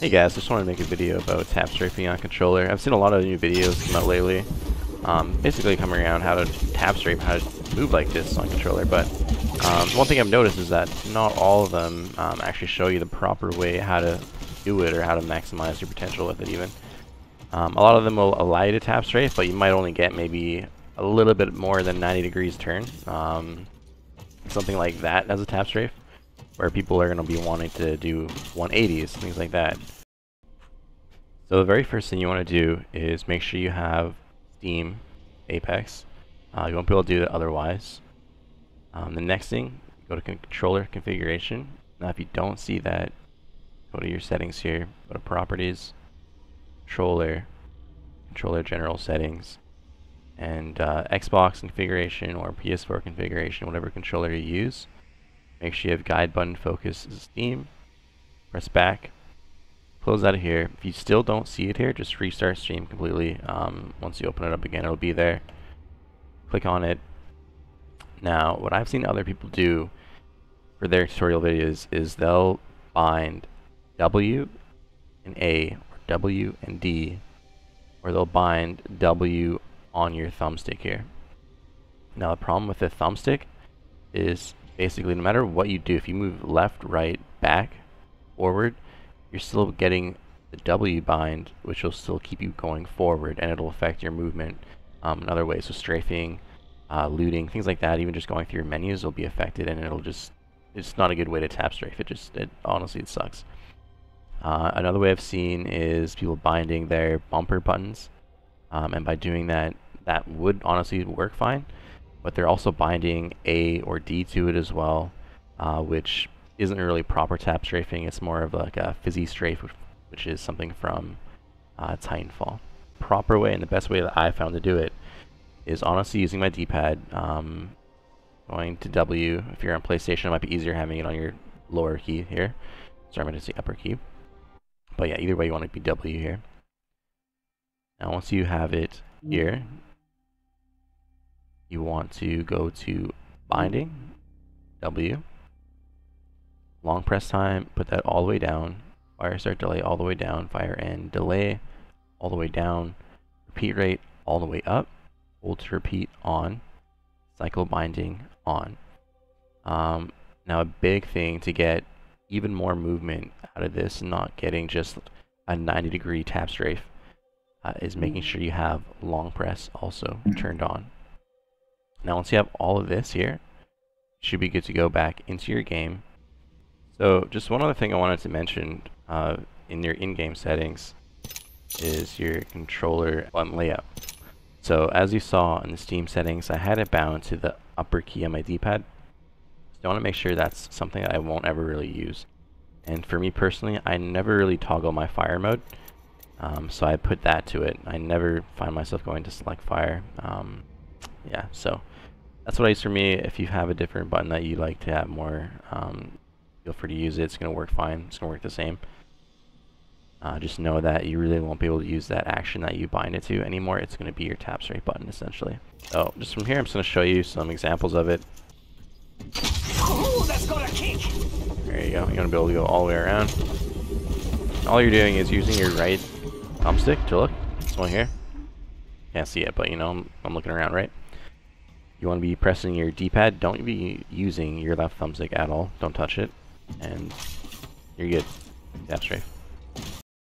Hey guys, just wanted to make a video about tap strafing on controller. I've seen a lot of new videos come out lately, basically coming around how to tap strafe, how to move like this on controller. But one thing I've noticed is that not all of them actually show you the proper way how to do it or how to maximize your potential with it even. A lot of them will allow you to tap strafe, but you might only get maybe a little bit more than 90 degrees turn. Something like that as a tap strafe, where people are going to be wanting to do 180s, things like that. So the very first thing you want to do is make sure you have Steam Apex. You won't be able to do it otherwise. The next thing, go to controller configuration. Now if you don't see that, go to your settings here, go to properties, controller general settings, and Xbox configuration or PS4 configuration, whatever controller you use. Make sure you have guide button focus Steam, press back, close out of here. If you still don't see it here, just restart stream completely. Once you open it up again, it'll be there. Click on it. Now, what I've seen other people do for their tutorial videos is they'll bind W and A, or W and D, or they'll bind W on your thumbstick here. Now, the problem with the thumbstick is basically no matter what you do, if you move left, right, back, forward, you're still getting the W bind, which will still keep you going forward, and it'll affect your movement in other ways. So strafing, looting, things like that, even just going through your menus will be affected, and it's not a good way to tap strafe. Honestly, it sucks. Another way I've seen is people binding their bumper buttons, and by doing that, that would honestly work fine, but they're also binding A or D to it as well, which isn't really proper tap strafing. It's more of like a fizzy strafe, which is something from Titanfall. Proper way and the best way that I found to do it is honestly using my D-pad, going to W. If you're on PlayStation, it might be easier having it on your lower key here. Sorry, I'm going to say upper key. But yeah, either way, you want it to be W here. Now, once you have it here, you want to go to binding, W. Long press time, put that all the way down. Fire start delay all the way down. Fire end delay all the way down. Repeat rate all the way up. Hold to repeat on. Cycle binding on. Now a big thing to get even more movement out of this, not getting just a 90-degree tap strafe, is making sure you have long press also turned on. Now once you have all of this here, you should be good to go back into your game. So just one other thing I wanted to mention in your in-game settings is your controller button layout. So as you saw in the Steam settings, I had it bound to the upper key on my D-pad. So I want to make sure that's something that I won't ever really use. And for me personally, I never really toggle my fire mode, so I put that to it. I never find myself going to select fire. Yeah, so that's what I use for me. If you have a different button that you like to have more, feel free to use it. It's going to work fine. It's going to work the same. Just know that you really won't be able to use that action that you bind it to anymore. It's going to be your tap strafe button essentially. So just from here, I'm just going to show you some examples of it. Ooh, that's got a kick. There you go. You're going to be able to go all the way around. All you're doing is using your right thumbstick to look. This one here. Can't see it, but you know, I'm looking around, right? You want to be pressing your D-pad. Don't be using your left thumbstick at all. Don't touch it. And you're good. Tap strafe.